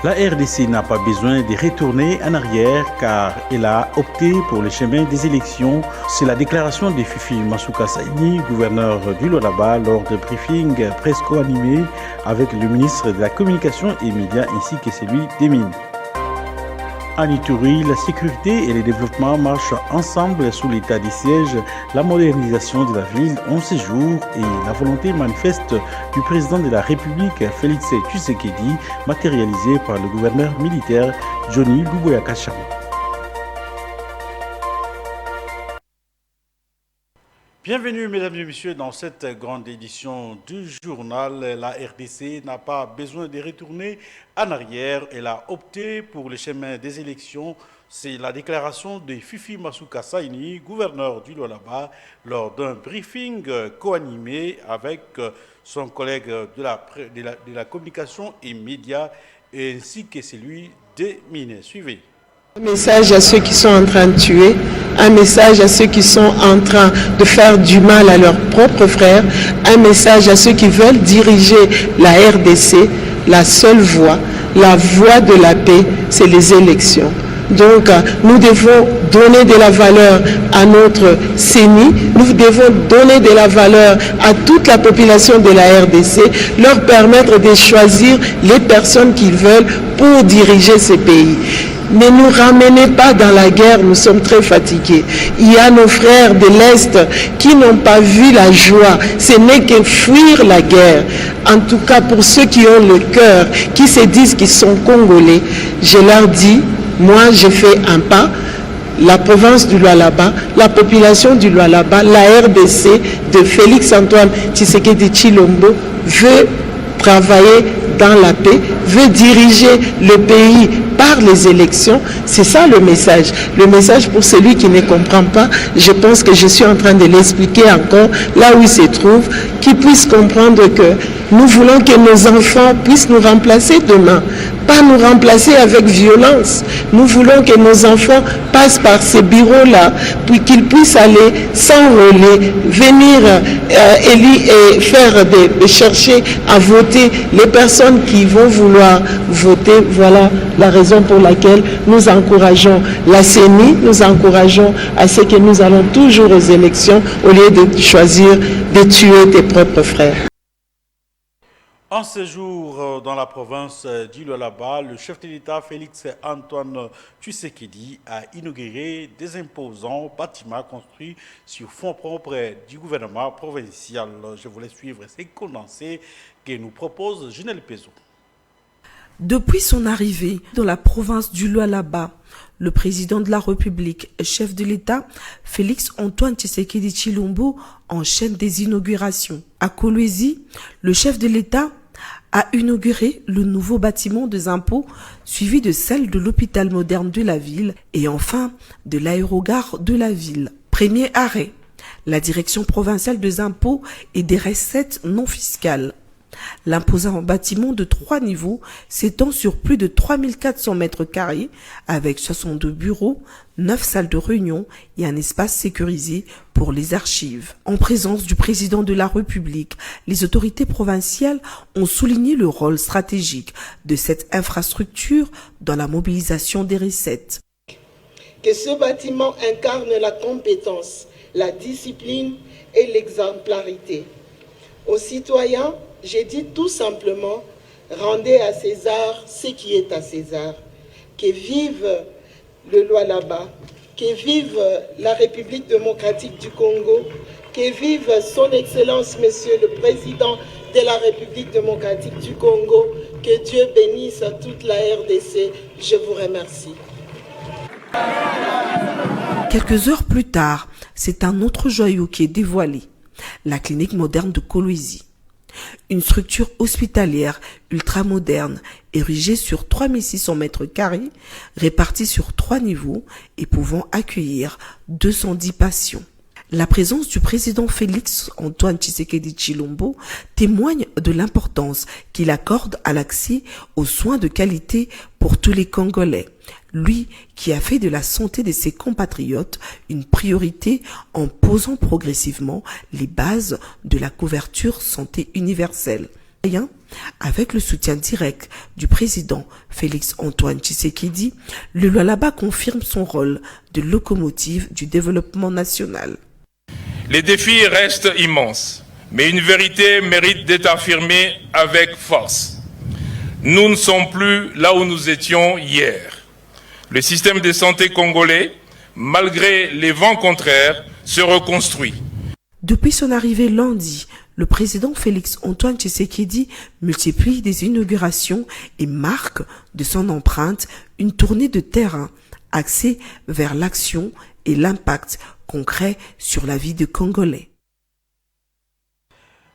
La RDC n'a pas besoin de retourner en arrière car elle a opté pour le chemin des élections. C'est la déclaration de Fifi Masuka Saini, gouverneur du Lualaba, lors d'un briefing presque animé avec le ministre de la Communication et Médias ainsi que celui des Mines. À Ituri, la sécurité et le développement marchent ensemble sous l'état de siège. La modernisation de la ville en séjour et la volonté manifeste du président de la République, Félix Tshisekedi, matérialisée par le gouverneur militaire Johnny Luboya Kachama. Bienvenue mesdames et messieurs dans cette grande édition du journal. La RDC n'a pas besoin de retourner en arrière. Elle a opté pour le chemin des élections. C'est la déclaration de Fifi Masuka Saini, gouverneur du Lualaba, lors d'un briefing co-animé avec son collègue de la communication et médias ainsi que celui des mines. Suivez. Un message à ceux qui sont en train de tuer, un message à ceux qui sont en train de faire du mal à leurs propres frères, un message à ceux qui veulent diriger la RDC. La seule voie, la voie de la paix, c'est les élections. Donc, nous devons donner de la valeur à notre CENI, nous devons donner de la valeur à toute la population de la RDC, leur permettre de choisir les personnes qu'ils veulent pour diriger ce pays. Ne nous ramenez pas dans la guerre, nous sommes très fatigués. Il y a nos frères de l'Est qui n'ont pas vu la joie. Ce n'est que fuir la guerre. En tout cas, pour ceux qui ont le cœur, qui se disent qu'ils sont Congolais, je leur dis, moi je fais un pas. La province du Lualaba, la population du Lualaba, la RDC de Félix Antoine Tshisekedi Tshilombo veut travailler dans la paix, veut diriger le pays par les élections. C'est ça le message. Le message pour celui qui ne comprend pas, je pense que je suis en train de l'expliquer encore là où il se trouve, qu'il puisse comprendre que nous voulons que nos enfants puissent nous remplacer demain, pas nous remplacer avec violence. Nous voulons que nos enfants passent par ces bureaux-là, puis qu'ils puissent aller s'enrôler, venir chercher à voter les personnes qui vont vouloir voter. Voilà la raison pour laquelle nous encourageons la CENI, nous encourageons à ce que nous allons toujours aux élections au lieu de choisir de tuer tes propres frères. En séjour dans la province du Lualaba, le chef de l'État Félix Antoine Tshisekedi a inauguré des imposants bâtiments construits sur fonds propres du gouvernement provincial. Je voulais suivre ces condensés que nous propose Junel Pezo. Depuis son arrivée dans la province du Lualaba, le président de la République, chef de l'État, Félix Antoine Tshisekedi Tshilombo, enchaîne des inaugurations. À Kolwezi, le chef de l'État a inauguré le nouveau bâtiment des impôts, suivi de celle de l'hôpital moderne de la ville et enfin de l'aérogare de la ville. Premier arrêt, la direction provinciale des impôts et des recettes non fiscales. L'imposant bâtiment de 3 niveaux s'étend sur plus de 3400 mètres carrés avec 62 bureaux, 9 salles de réunion et un espace sécurisé pour les archives. En présence du président de la République, les autorités provinciales ont souligné le rôle stratégique de cette infrastructure dans la mobilisation des recettes. Que ce bâtiment incarne la compétence, la discipline et l'exemplarité. Aux citoyens, j'ai dit tout simplement, rendez à César ce qui est à César. Que vive le Lualaba, que vive la République démocratique du Congo, que vive son Excellence, Monsieur le Président de la République démocratique du Congo, que Dieu bénisse toute la RDC. Je vous remercie. Quelques heures plus tard, c'est un autre joyau qui est dévoilé, la clinique moderne de Kolwezi. Une structure hospitalière ultramoderne érigée sur 3600 mètres carrés, répartie sur 3 niveaux et pouvant accueillir 210 patients. La présence du président Félix Antoine Tshisekedi Tshilombo témoigne de l'importance qu'il accorde à l'accès aux soins de qualité pour tous les Congolais. Lui qui a fait de la santé de ses compatriotes une priorité en posant progressivement les bases de la couverture santé universelle. Avec le soutien direct du président Félix Antoine Tshisekedi, le Lualaba confirme son rôle de locomotive du développement national. Les défis restent immenses, mais une vérité mérite d'être affirmée avec force. Nous ne sommes plus là où nous étions hier. Le système de santé congolais, malgré les vents contraires, se reconstruit. Depuis son arrivée lundi, le président Félix Antoine Tshisekedi multiplie des inaugurations et marque de son empreinte une tournée de terrain axée vers l'action et l'impact concret sur la vie des Congolais.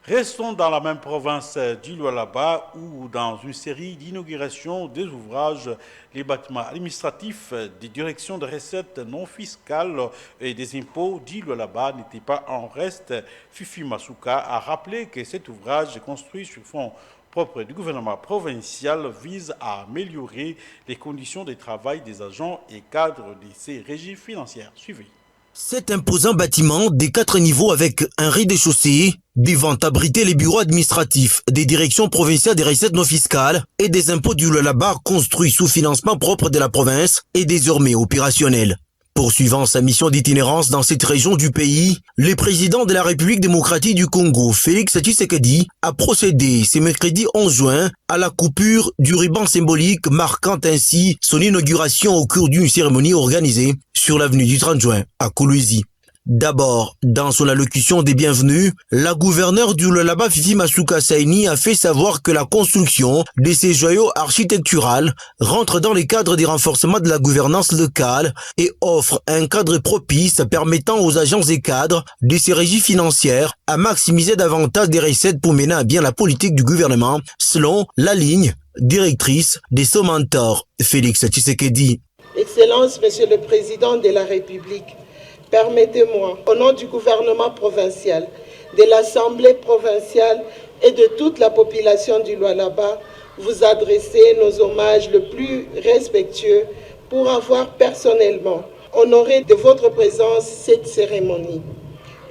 Restons dans la même province du Lualaba où, dans une série d'inaugurations des ouvrages, les bâtiments administratifs des directions de recettes non fiscales et des impôts du Lualaba n'étaient pas en reste. Fifi Masuka a rappelé que cet ouvrage construit sur fonds propres du gouvernement provincial vise à améliorer les conditions de travail des agents et cadres de ces régies financières. Suivez. Cet imposant bâtiment des 4 niveaux avec un rez-de-chaussée devant abriter les bureaux administratifs des directions provinciales des recettes non fiscales et des impôts du Lualaba construit sous financement propre de la province est désormais opérationnel. Poursuivant sa mission d'itinérance dans cette région du pays, le président de la République démocratique du Congo, Félix Tshisekedi, a procédé ce mercredi 11 juin à la coupure du ruban symbolique marquant ainsi son inauguration au cours d'une cérémonie organisée sur l'avenue du 30 juin à Kolwezi. D'abord, dans son allocution des bienvenus, la gouverneure du Lualaba Fifi Masuka Saini a fait savoir que la construction de ces joyaux architecturaux rentre dans les cadres des renforcements de la gouvernance locale et offre un cadre propice permettant aux agents et cadres de ces régies financières à maximiser davantage des recettes pour mener à bien la politique du gouvernement selon la ligne directrice des Somantors, Félix Tshisekedi. Excellence, Monsieur le Président de la République, permettez-moi, au nom du gouvernement provincial, de l'Assemblée provinciale et de toute la population du Lualaba, vous adresser nos hommages le plus respectueux pour avoir personnellement honoré de votre présence cette cérémonie.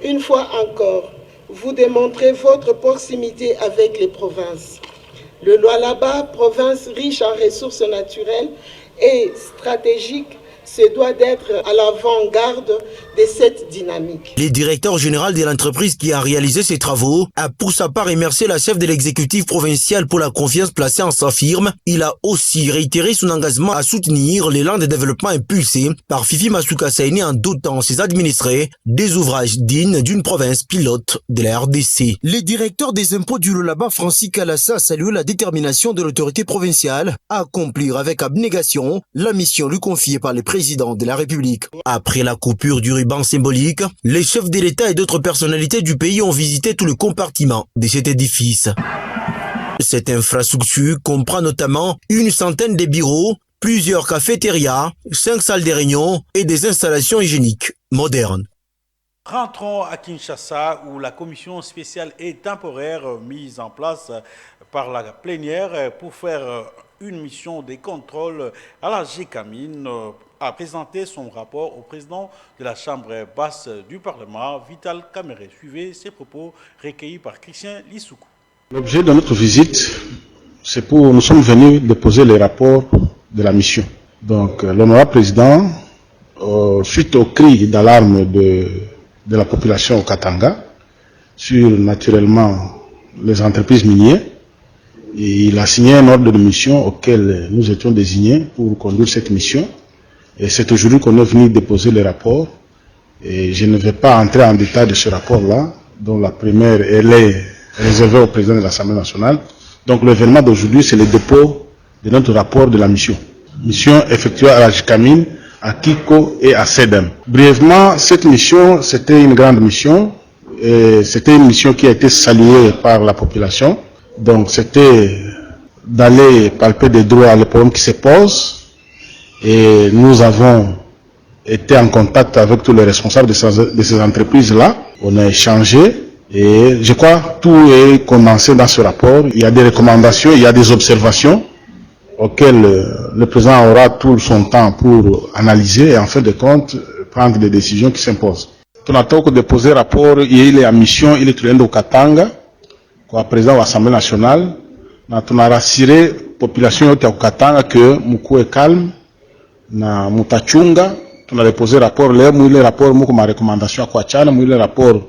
Une fois encore, vous démontrez votre proximité avec les provinces. Le Lualaba, province riche en ressources naturelles et stratégiques, se doit d'être à l'avant-garde de cette dynamique. Le directeur général de l'entreprise qui a réalisé ces travaux a pour sa part remercié la chef de l'exécutif provincial pour la confiance placée en sa firme. Il a aussi réitéré son engagement à soutenir l'élan de développement impulsé par Fifi Masuka Saini en dotant ses administrés des ouvrages dignes d'une province pilote de la RDC. Le directeur des impôts du Lualaba, Francis Kalassa, a salué la détermination de l'autorité provinciale à accomplir avec abnégation la mission lui confiée par le président de la République. Après la coupure du ruban symbolique, les chefs de l'État et d'autres personnalités du pays ont visité tout le compartiment de cet édifice. Cette infrastructure comprend notamment une centaine de bureaux, plusieurs cafétérias, 5 salles de réunion et des installations hygiéniques modernes. Rentrons à Kinshasa où la commission spéciale et temporaire mise en place par la plénière pour faire une mission de contrôle à la GECAMIN a présenté son rapport au président de la Chambre basse du Parlement, Vital Kamerhe. Suivez ses propos recueillis par Christian Lissoukou. L'objet de notre visite, c'est nous sommes venus déposer les rapports de la mission. Donc, l'honorable président, suite aux cris d'alarme de la population au Katanga, sur naturellement les entreprises minières, il a signé un ordre de mission auquel nous étions désignés pour conduire cette mission. Et c'est aujourd'hui qu'on est venu déposer les rapports. Et je ne vais pas entrer en détail de ce rapport-là, dont la première, elle est réservée au président de l'Assemblée nationale. Donc l'événement d'aujourd'hui, c'est le dépôt de notre rapport de la mission. Mission effectuée à la GECAMIN, à Kiko et à SEDEM. Brièvement, cette mission, c'était une grande mission. Et c'était une mission qui a été saluée par la population. Donc c'était d'aller palper des droits les problèmes qui se posent. Et nous avons été en contact avec tous les responsables de ces entreprises-là. On a échangé et je crois que tout est condensé dans ce rapport. Il y a des recommandations, il y a des observations auxquelles le président aura tout son temps pour analyser et en fin de compte prendre des décisions qui s'imposent. Tunatoka déposer rapport, il est en mission, il est tulienda Katanga kwa président wa Assemblée nationale na tunarasire population yote ya Katanga que mukue calme na mutachunga. Tunadepose rapport leo, mwile rapport muko ma recommandation kwa chana, mwile rapport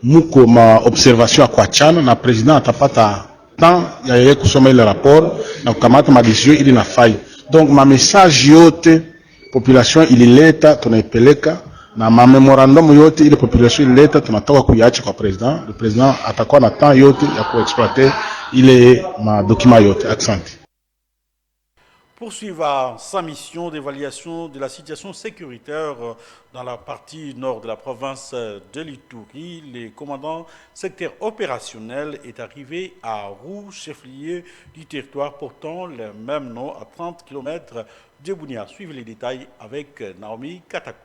muko ma observation kwa chana, na president atapata temps ya yeye kusoma ile rapport na kukamata ma decision ili nafai. Donc ma message yote population ilileta tunaipeleka, na ma memorandum yote ile population ilileta tunatoka kuiacha kwa president. Le president atakuwa na temps yote ya kuexploiter ile ma document yote. Accent. Poursuivant sa mission d'évaluation de la situation sécuritaire dans la partie nord de la province de l'Ituri, le commandant secteur opérationnel est arrivé à Roux, chef-lieu du territoire portant le même nom à 30 km de Bunia. Suivez les détails avec Naomi Katakou.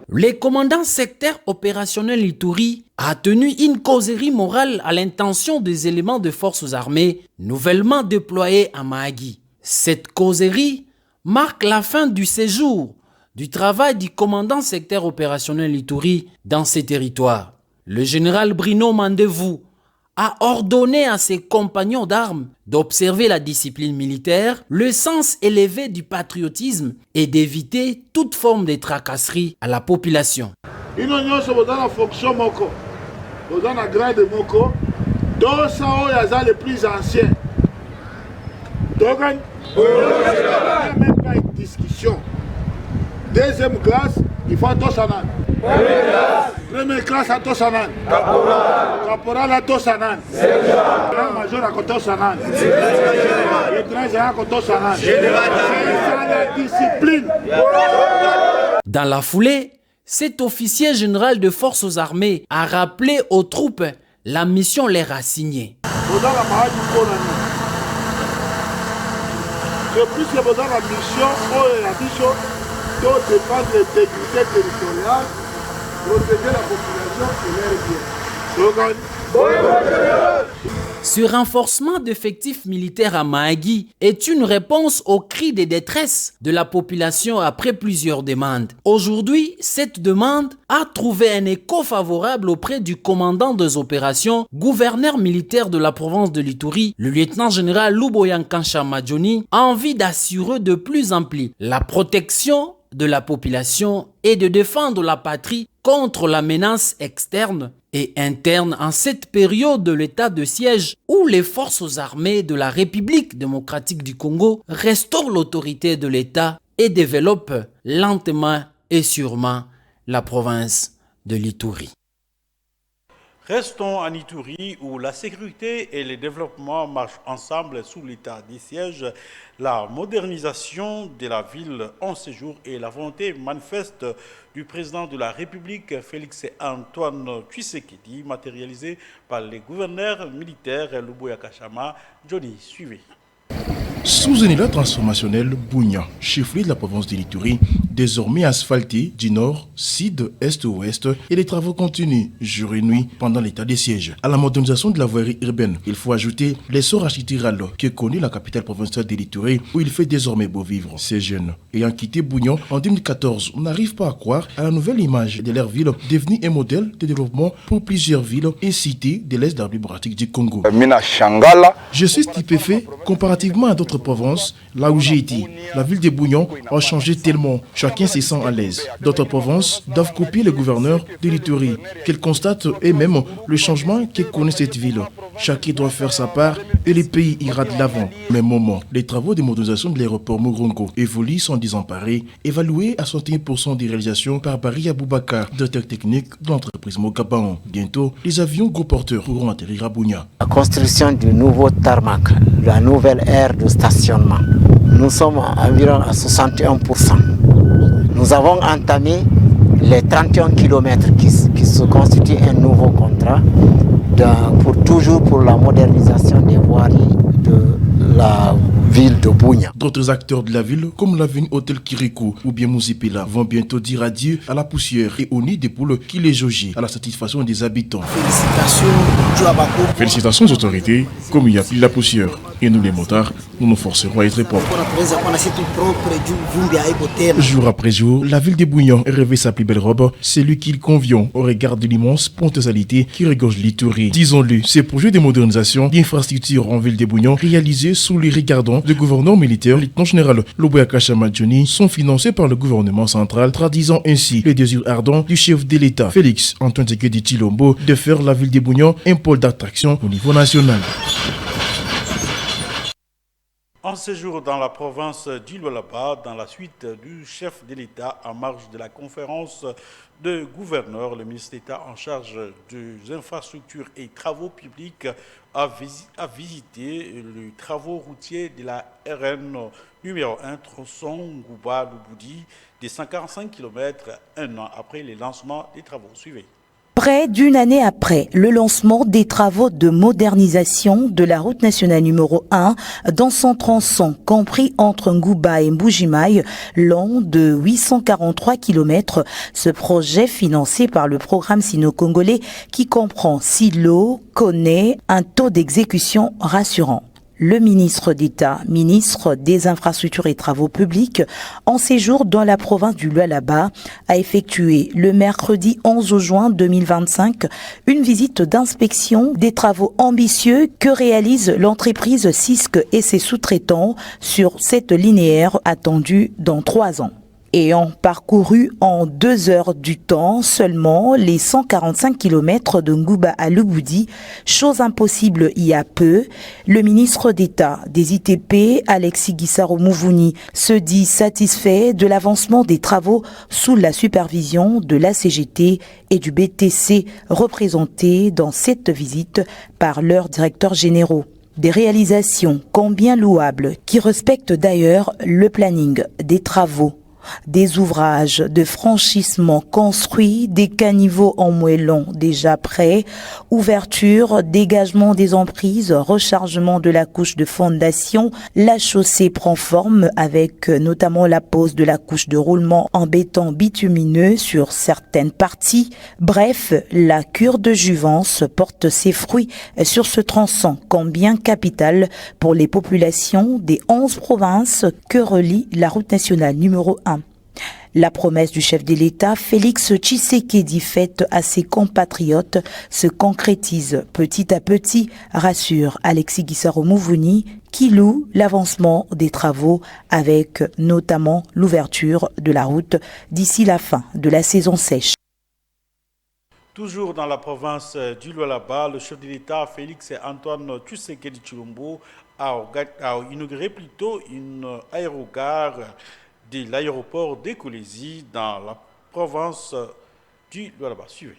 Le commandant secteur opérationnel Ituri a tenu une causerie morale à l'intention des éléments de forces armées nouvellement déployés à Mahagi. Cette causerie marque la fin du séjour du travail du commandant secteur opérationnel Ituri dans ces territoires. Le général Bruno Mandevou a ordonné à ses compagnons d'armes d'observer la discipline militaire, le sens élevé du patriotisme et d'éviter toute forme de tracasserie à la population. Deuxième classe, il faut Tosanan. Première classe à Tosanan. Caporal à Tosanan. Grand major à Tosanan. Lieutenant général à Tosanan. C'est la discipline. Dans la foulée, cet officier général de forces armées a rappelé aux troupes la mission leur assignée. C'est plus que dans la mission, donc défendre l'intégrité territoriale, protéger la population et leurs biens. Ce renforcement d'effectifs militaires à Mahagi est une réponse aux cris de détresse de la population après plusieurs demandes. Aujourd'hui, cette demande a trouvé un écho favorable auprès du commandant des opérations, gouverneur militaire de la province de l'Ituri, le lieutenant-général Luboyankansha Majoni, a envie d'assurer de plus en plus la protection de la population et de défendre la patrie contre la menace externe et interne en cette période de l'état de siège où les forces armées de la République démocratique du Congo restaurent l'autorité de l'État et développent lentement et sûrement la province de l'Ituri. Restons en Ituri où la sécurité et le développement marchent ensemble sous l'état de siège. La modernisation de la ville en séjour et la volonté manifeste du président de la République, Félix-Antoine Tshisekedi, matérialisée par les gouverneurs militaires Luboyankansha Majoni. Suivez. Sous un élan transformationnel, Bunia, chef-lieu de la province de l'Ituri, désormais asphalté du nord, sud, est, ouest, et les travaux continuent jour et nuit pendant l'état de siège. À la modernisation de la voirie urbaine, il faut ajouter l'essor architectural que connaît la capitale provinciale de l'Ituri, où il fait désormais beau vivre. Ces jeunes, ayant quitté Bunia en 2014, n'arrivent pas à croire à la nouvelle image de leur ville, devenue un modèle de développement pour plusieurs villes et cités de l'Est de la République démocratique du Congo. Je suis stupéfait comparativement à d'autres provinces, là où j'ai été. La ville de Bunia a changé tellement, chacun se sent à l'aise. D'autres provinces doivent copier le gouverneur de l'Ituri, qu'elles constatent eux-mêmes le changement que connaît cette ville. Chacun doit faire sa part et le pays ira de l'avant. Au même moment, les travaux de modernisation de l'aéroport Murongo évoluent sans désemparer, évalués à 61% des réalisations par Barry Aboubakar, directeur technique de l'entreprise Mokaban. Bientôt, les avions gros porteurs pourront atterrir à Bunia. La construction du nouveau tarmac, la nouvelle aire de stationnement, nous sommes environ à 61%. Nous avons entamé les 31 km qui se constituent un nouveau contrat pour la modernisation des voiries de la ville de Bunia. D'autres acteurs de la ville, comme l'avenue Hôtel Kirikou ou bien Mouzipila, vont bientôt dire adieu à la poussière et au nid des poules qui les jaugeait à la satisfaction des habitants. Félicitations aux autorités, comme il n'y a plus la poussière. Et nous les motards, nous nous forcerons à être propres. Jour après jour, la ville de Bunia revêt sa plus belle robe, celui qu'il convient au regard de l'immense potentialité qui regorge l'Ituri. Disons-le, ces projets de modernisation d'infrastructures en ville de Bunia, réalisés sous les regardants du gouverneur militaire, lieutenant général Loboyaka Chamadjoni, sont financés par le gouvernement central, traduisant ainsi le désir ardent du chef de l'État, Félix Antoine Tshisekedi Tshilombo, de faire la ville de Bunia un pôle d'attraction au niveau national. En séjour dans la province du Lualaba, dans la suite du chef de l'État en marge de la conférence de gouverneurs, le ministre d'État en charge des infrastructures et travaux publics a visité les travaux routiers de la RN numéro 1 tronçon Ngouba-Louboudi de 145 km, un an après le lancement des travaux. Suivez. Près d'une année après le lancement des travaux de modernisation de la route nationale numéro 1 dans son tronçon compris entre Ngouba et Mbujimaï, long de 843 km, ce projet financé par le programme sino-congolais qui comprend Silo connaît un taux d'exécution rassurant. Le ministre d'État, ministre des Infrastructures et Travaux publics, en séjour dans la province du Lualaba, a effectué le mercredi 11 juin 2025 une visite d'inspection des travaux ambitieux que réalise l'entreprise CISC et ses sous-traitants sur cette linéaire attendue dans 3 ans. Ayant parcouru en 2 heures du temps seulement les 145 km de Ngouba à Louboudi, chose impossible il y a peu, le ministre d'État des ITP, Alexis Guissaro Mouvouni, se dit satisfait de l'avancement des travaux sous la supervision de la CGT et du BTC représentés dans cette visite par leurs directeurs généraux. Des réalisations combien louables qui respectent d'ailleurs le planning des travaux. Des ouvrages de franchissement construits, des caniveaux en moellon déjà prêts, ouverture, dégagement des emprises, rechargement de la couche de fondation, la chaussée prend forme avec notamment la pose de la couche de roulement en béton bitumineux sur certaines parties. Bref, la cure de Juvence porte ses fruits sur ce tronçon combien capital pour les populations des 11 provinces que relie la route nationale numéro 1. La promesse du chef de l'État, Félix Tshisekedi, faite à ses compatriotes, se concrétise petit à petit, rassure Alexis Guissaro Mouvouni, qui loue l'avancement des travaux avec notamment l'ouverture de la route d'ici la fin de la saison sèche. Toujours dans la province du Lualaba, le chef de l'État, Félix Antoine Tshisekedi Tshilombo, a inauguré plutôt une aérogare de l'aéroport d'Ekolezi dans la province du Lualaba. Suivez.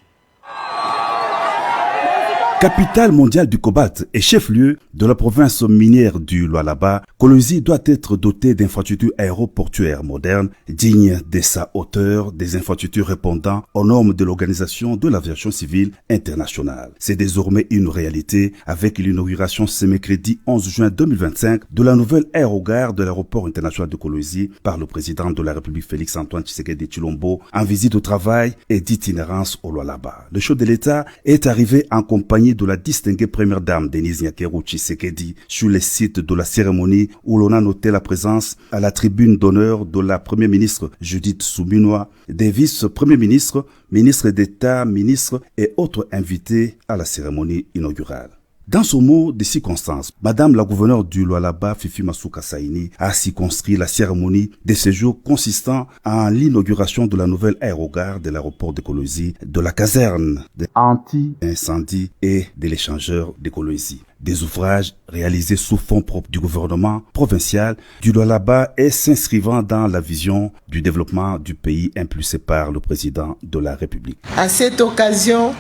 Capitale mondiale du cobalt et chef-lieu de la province minière du Lualaba, Kolwezi doit être dotée d'infrastructures aéroportuaires modernes, dignes de sa hauteur, des infrastructures répondant aux normes de l'Organisation de l'aviation civile internationale. C'est désormais une réalité avec l'inauguration ce mercredi 11 juin 2025 de la nouvelle aérogare de l'aéroport international de Kolwezi par le président de la République Félix Antoine Tshisekedi Tshilombo en visite au travail et d'itinérance au Lualaba. Le chef de l'État est arrivé en compagnie de la distinguée première dame Denise Nyakeru Tshisekedi sur le site de la cérémonie où l'on a noté la présence à la tribune d'honneur de la première ministre Judith Suminwa, des vice-premiers ministres, ministres d'État, ministres et autres invités à la cérémonie inaugurale. Dans ce mot de circonstance, Madame la gouverneure du Lualaba, Fifi Masuka Saini, a circonscrit la cérémonie de séjour consistant en l'inauguration de la nouvelle aérogare de l'aéroport de Kolwezi, de la caserne anti-incendie et de l'échangeur de Kolwezi. Des ouvrages réalisés sous fonds propres du gouvernement provincial du Lualaba et s'inscrivant dans la vision du développement du pays impulsé par le président de la République. À cette occasion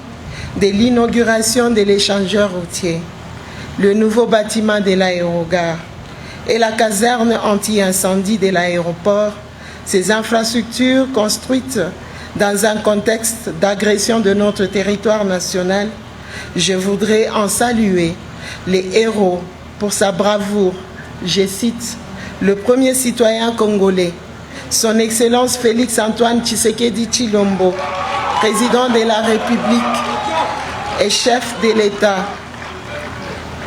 de l'inauguration de l'échangeur routier, le nouveau bâtiment de l'aérogare et la caserne anti-incendie de l'aéroport, ces infrastructures construites dans un contexte d'agression de notre territoire national, je voudrais en saluer les héros pour sa bravoure je cite, le premier citoyen congolais, son Excellence Félix Antoine Tshisekedi Tshilombo, président de la République et chef de l'État,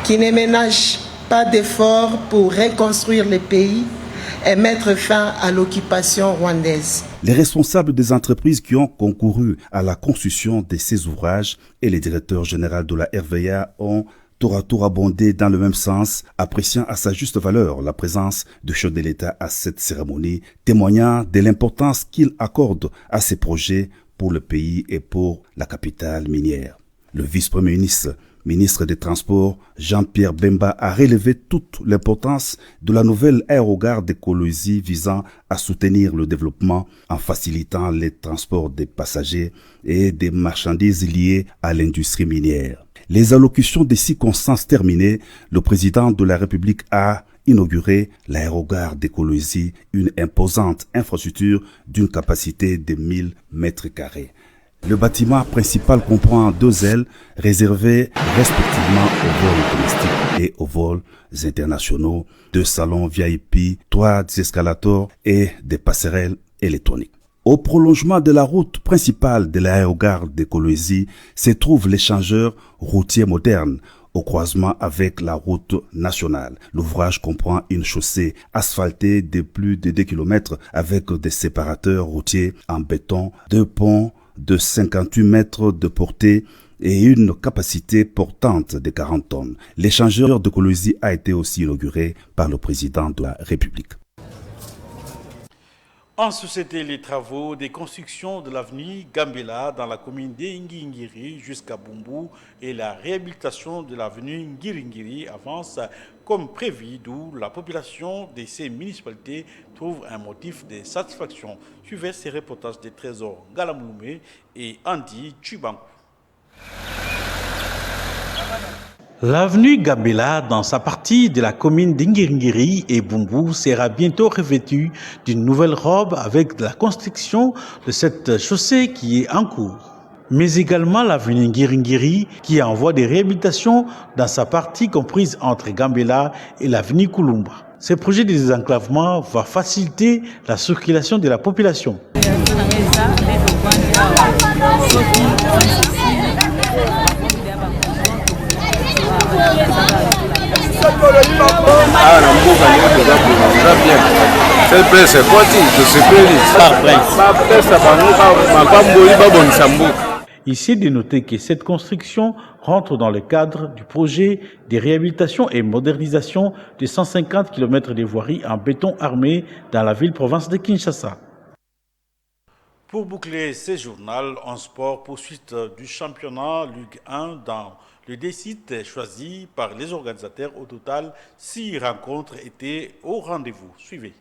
qui ne ménage pas d'efforts pour reconstruire le pays et mettre fin à l'occupation rwandaise. Les responsables des entreprises qui ont concouru à la construction de ces ouvrages et les directeurs généraux de la RVA ont tour à tour abondé dans le même sens, appréciant à sa juste valeur la présence du chef de l'État à cette cérémonie, témoignant de l'importance qu'il accorde à ces projets pour le pays et pour la capitale minière. Le vice-premier ministre des Transports, Jean-Pierre Bemba, a relevé toute l'importance de la nouvelle aérogare de Kolwezi visant à soutenir le développement en facilitant les transports des passagers et des marchandises liées à l'industrie minière. Les allocutions des circonstances terminées, le président de la République a inauguré l'aérogare de Kolwezi, une imposante infrastructure d'une capacité de 1000 mètres carrés. Le bâtiment principal comprend 2 ailes réservées respectivement aux vols domestiques et aux vols internationaux, 2 salons VIP, 3 escalators et des passerelles électroniques. Au prolongement de la route principale de l'aérogare de Kolwezi se trouve l'échangeur routier moderne au croisement avec la route nationale. L'ouvrage comprend une chaussée asphaltée de plus de 2 km avec des séparateurs routiers en béton, 2 ponts de 58 mètres de portée et une capacité portante de 40 tonnes. L'échangeur de Kolwezi a été aussi inauguré par le président de la République. En société, les travaux de construction de l'avenue Gambela dans la commune d'Ingingiri jusqu'à Bumbu et la réhabilitation de l'avenue Ngiringiri avancent comme prévu, d'où la population de ces municipalités trouve un motif de satisfaction. Suivez ces reportages des Trésors Galamloumé et Andy Chubankou. L'avenue Gambela, dans sa partie de la commune d'Ingiringiri et Bumbu, sera bientôt revêtue d'une nouvelle robe avec la construction de cette chaussée qui est en cours. Mais également l'avenue Ngiringiri qui est en voie de réhabilitation dans sa partie comprise entre Gambela et l'avenue Kulumba. Ce projet de désenclavement va faciliter la circulation de la population. Ici est de noter que cette construction rentre dans le cadre du projet de réhabilitation et modernisation de 150 km de voiries en béton armé dans la ville-province de Kinshasa. Pour boucler ce journal en sport, poursuite du championnat Ligue 1 dans le décide choisi par les organisateurs. Au total, 6 rencontres étaient au rendez-vous. Suivez.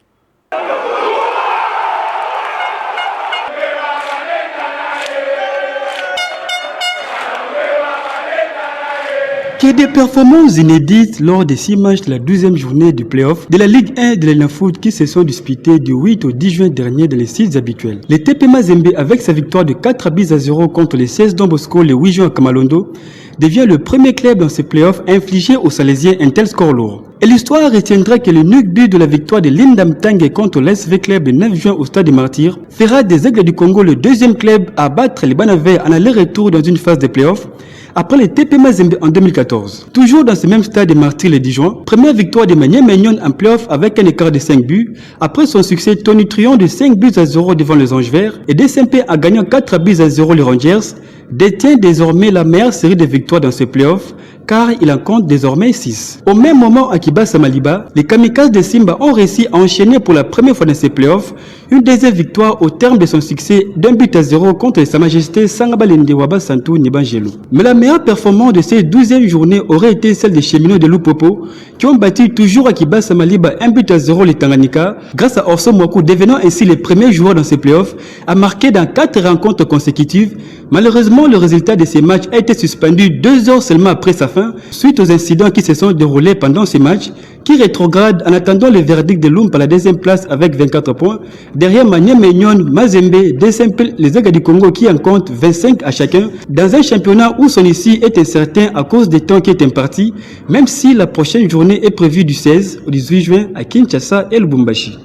Que des performances inédites lors des 6 matchs de la 12e journée du play-off de la Ligue 1 de l'Enafoot qui se sont disputés du 8 au 10 juin dernier dans les sites habituels. Le TP Mazembe, avec sa victoire de 4-0 contre les 16 Don Bosco le 8 juin à Kamalondo, devient le premier club dans ces play-offs infligé aux Salésiens un tel score lourd. Et l'histoire retiendra que le unique but de la victoire de Lindam Tanguay contre l'SV Club le 9 juin au Stade des Martyrs fera des Aigles du Congo le 2e club à battre les Banavais en aller-retour dans une phase de play-off après les TP Mazembe en 2014. Toujours dans ce même Stade des Martyrs le 10 juin, première victoire de Manième Magnon en play-off avec un écart de 5 buts après son succès tonitruant de 5-0 devant les Anges Verts et DSMP en gagnant 4-0 les Rangers détient désormais la meilleure série de victoires dans ce play-off car il en compte désormais 6. Au même moment à Kibasa Maliba, les Kamikazes de Simba ont réussi à enchaîner pour la première fois dans ces playoffs une deuxième victoire au terme de son succès d'1-0 contre Sa Majesté Sangabalende Waba Santou Nibanjelo. Mais la meilleure performance de ces 12e journées aurait été celle des cheminots de Lupopo qui ont battu toujours à Kibasa Maliba 1-0 les Tanganyika grâce à Orso Mwaku devenant ainsi les premiers joueurs dans ces playoffs à marquer dans 4 rencontres consécutives. Malheureusement, le résultat de ces matchs a été suspendu 2 heures seulement après sa fin fin suite aux incidents qui se sont déroulés pendant ces matchs, qui rétrograde en attendant le verdict de Lump à la deuxième place avec 24 points. Derrière Maniema Union, Mazembe, DSMP, les Aigles du Congo qui en comptent 25 à chacun, dans un championnat où son issue est incertain à cause des temps qui est imparti, même si la prochaine journée est prévue du 16 au 18 juin à Kinshasa et Lubumbashi.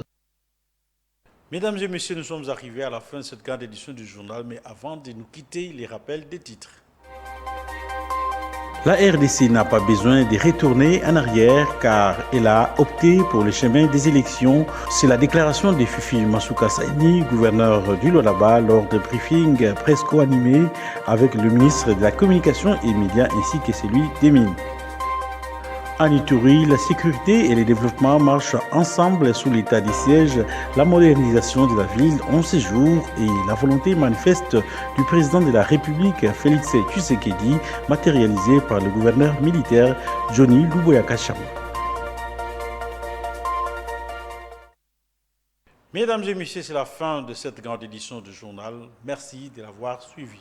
Mesdames et messieurs, nous sommes arrivés à la fin de cette grande édition du journal, mais avant de nous quitter, les rappels des titres. La RDC n'a pas besoin de retourner en arrière car elle a opté pour le chemin des élections. C'est la déclaration de Fifi Masuka Saini, gouverneur du Lualaba, lors de briefing presque co-animé avec le ministre de la Communication et Médias ainsi que celui des Mines. En Ituri, la sécurité et le développement marchent ensemble sous l'état des sièges. La modernisation de la ville en séjour et la volonté manifeste du président de la République, Félix Tshisekedi, matérialisée par le gouverneur militaire Johnny Luboya Chama. Mesdames et messieurs, c'est la fin de cette grande édition du journal. Merci de l'avoir suivi.